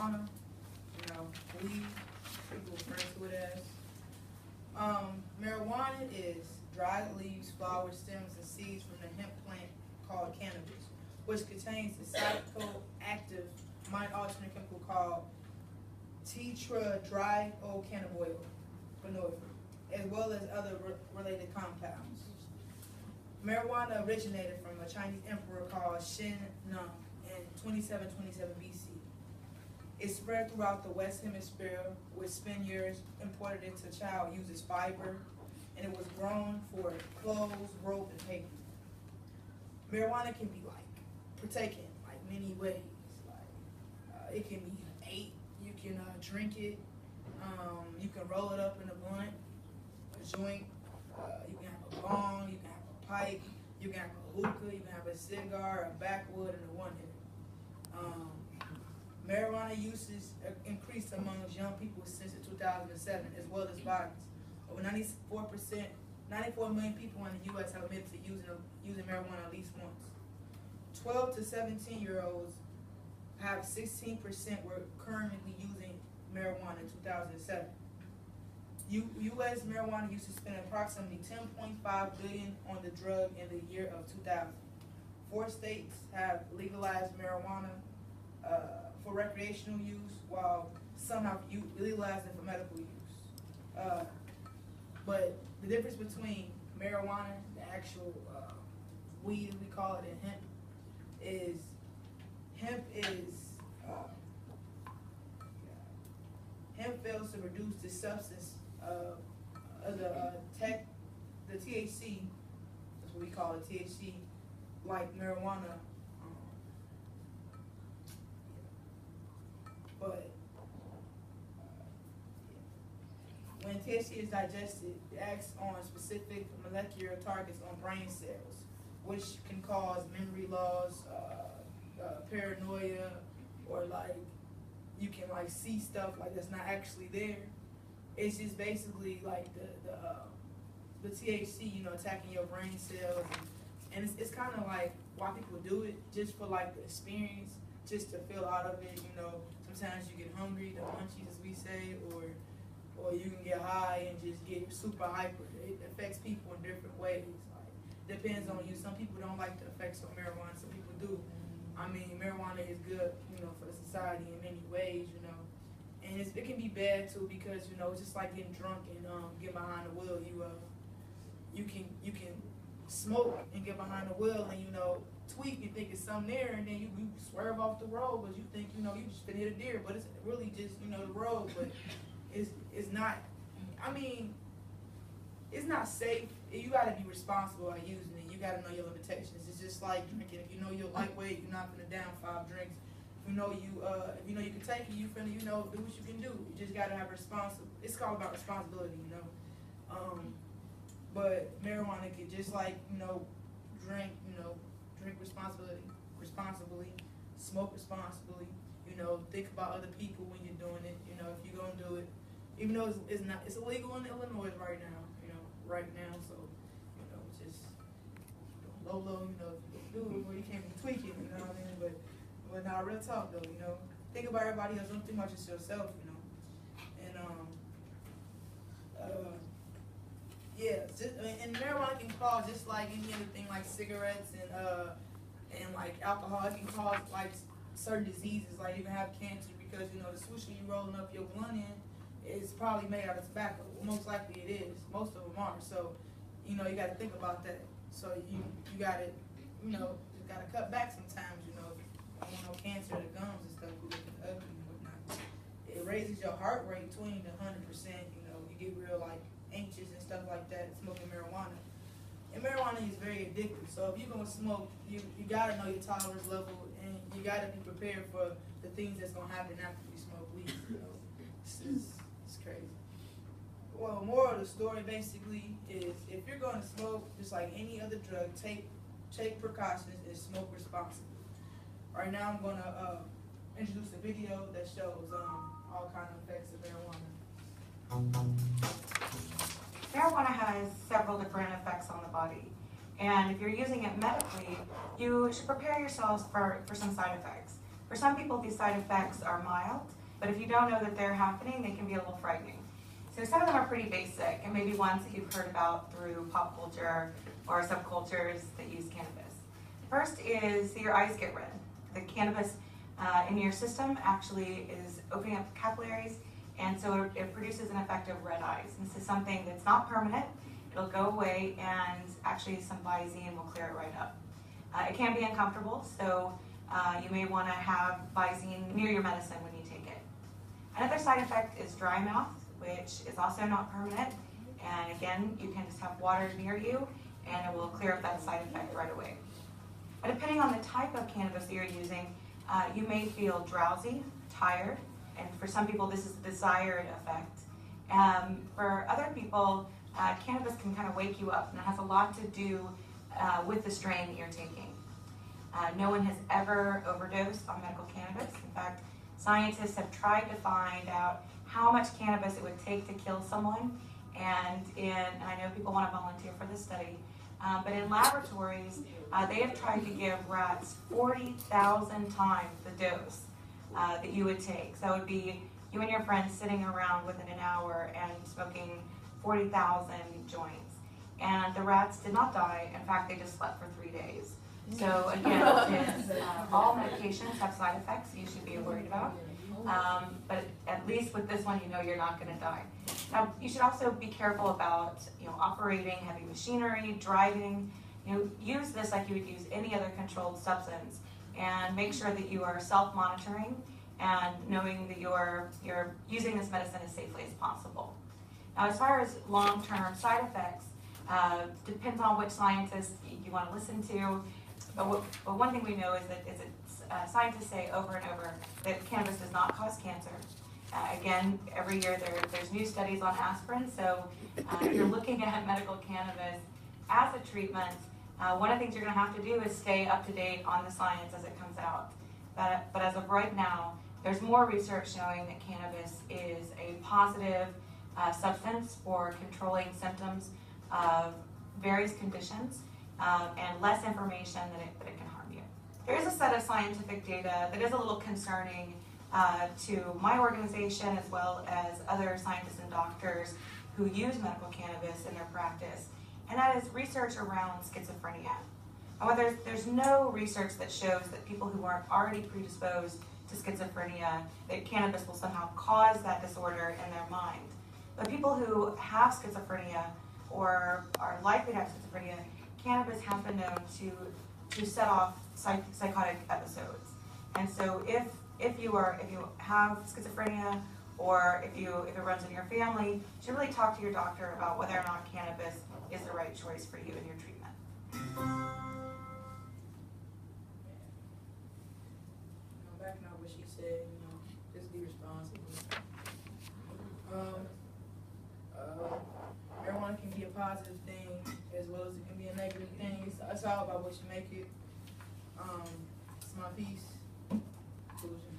marijuana, weed, people refer to it as. Marijuana is dried leaves, flowers, stems, and seeds from the hemp plant called cannabis, which contains the psychoactive mind-altering chemical called tetrahydrocannabinol, as well as other related compounds. Marijuana originated from a Chinese emperor called Xin Nung in 2727 BC. It spread throughout the West Hemisphere, with Spaniards imported it to China, uses fiber, and it was grown for clothes, rope, and paper. Marijuana can be partaken many ways. It can be ate, you can drink it, you can roll it up in a blunt, a joint, you can have a bong, you can have a pipe, you can have a hookah, you can have a cigar, a backwood, and a one-hitter. Marijuana uses increased among young people since 2007, as well as bodies. Over 94 million people in the U.S. have admitted to using marijuana at least once. 12 to 17-year-olds have 16% were currently using marijuana in 2007. U.S. marijuana users spent approximately $10.5 billion on the drug in the year of 2000. 4 states have legalized marijuana for recreational use, while some have legalized it for medical use. But the difference between marijuana, the actual weed as we call it, and hemp fails to reduce the substance of the THC, that's what we call it, THC, like marijuana. But when THC is digested, it acts on specific molecular targets on brain cells, which can cause memory loss, paranoia, or you can see stuff that's not actually there. It's just basically the THC, attacking your brain cells, and it's kind of why people do it, just for the experience, just to feel out of it. Sometimes you get hungry, the munchies as we say, or you can get high and just get super hyper. It affects people in different ways. Depends on you. Some people don't like the effects of marijuana. Some people do. I mean, marijuana is good, for the society in many ways, and it can be bad too, because it's just like getting drunk and get behind the wheel. You can smoke and get behind the wheel and tweak and think it's something there, and then you swerve off the road because you think you just finna hit a deer, but it's really just the road. But it's not. I mean, it's not safe. You got to be responsible by using it. You got to know your limitations. It's just like drinking. If you know you're lightweight, you're not gonna down 5 drinks. If you know you can take it, you finna do what you can do. You just got to have It's all about responsibility, But marijuana can just drink responsibly, smoke responsibly. Think about other people when you're doing it. If you're gonna do it, even though it's illegal in Illinois right now. So just low, if you do it, well, you can't be tweaking. You know what I mean? But now, real talk though. Think about everybody else. Don't think about just yourself. And marijuana can cause, just like any other thing, like cigarettes and alcohol. It can cause certain diseases, you can have cancer, because the swisher you rolling up your blunt in is probably made out of tobacco. Most likely it is. Most of them are. So you got to think about that. So you got to just got to cut back sometimes. If you don't want no cancer of the gums and stuff, you looking ugly and whatnot. It raises your heart rate 20 to 100%. You get real anxious and stuff like that smoking marijuana. And marijuana is very addictive. So if you're gonna smoke, you gotta know your tolerance level, and you gotta be prepared for the things that's gonna happen after you smoke weed. It's crazy. Well, moral of the story basically is, if you're gonna smoke, just like any other drug, take precautions and smoke responsibly. Right now, I'm gonna introduce a video that shows all kind of effects of marijuana. Marijuana has several different effects on the body, and if you're using it medically, you should prepare yourselves for some side effects. For some people, these side effects are mild, but if you don't know that they're happening, they can be a little frightening. So some of them are pretty basic, and maybe ones that you've heard about through pop culture or subcultures that use cannabis. First is that your eyes get red. The cannabis in your system actually is opening up capillaries, and so it produces an effect of red eyes. And this is something that's not permanent. It'll go away, and actually some Visine will clear it right up. It can be uncomfortable, so you may want to have Visine near your medicine when you take it. Another side effect is dry mouth, which is also not permanent. And again, you can just have water near you, and it will clear up that side effect right away. But depending on the type of cannabis that you're using, you may feel drowsy, tired, and for some people this is the desired effect. For other people, cannabis can kind of wake you up, and it has a lot to do with the strain that you're taking. No one has ever overdosed on medical cannabis. In fact, scientists have tried to find out how much cannabis it would take to kill someone, and I know people want to volunteer for this study, but in laboratories, they have tried to give rats 40,000 times the dose that you would take. So it would be you and your friends sitting around within an hour and smoking 40,000 joints. And the rats did not die. In fact, they just slept for 3 days. So again, all medications have side effects you should be worried about. But at least with this one, you know you're not going to die. Now, you should also be careful about operating heavy machinery, driving. Use this like you would use any other controlled substance, and make sure that you are self-monitoring and knowing that you're using this medicine as safely as possible. Now, as far as long-term side effects, depends on which scientist you want to listen to. But one thing we know is that scientists say over and over that cannabis does not cause cancer. Again, every year there's new studies on aspirin, so if you're looking at medical cannabis as a treatment, one of the things you're going to have to do is stay up to date on the science as it comes out. But as of right now, there's more research showing that cannabis is a positive substance for controlling symptoms of various conditions, and less information that it can harm you. There is a set of scientific data that is a little concerning to my organization as well as other scientists and doctors who use medical cannabis in their practice, and that is research around schizophrenia. However, there's no research that shows that people who aren't already predisposed to schizophrenia, that cannabis will somehow cause that disorder in their mind. But people who have schizophrenia or are likely to have schizophrenia, cannabis has been known to set off psychotic episodes. And so if you have schizophrenia, or if it runs in your family, you should really talk to your doctor about whether or not cannabis is the right choice for you in your treatment. Backing up what she said, just be responsible. Marijuana can be a positive thing as well as it can be a negative thing. It's all about what you make it. It's my piece. Conclusion.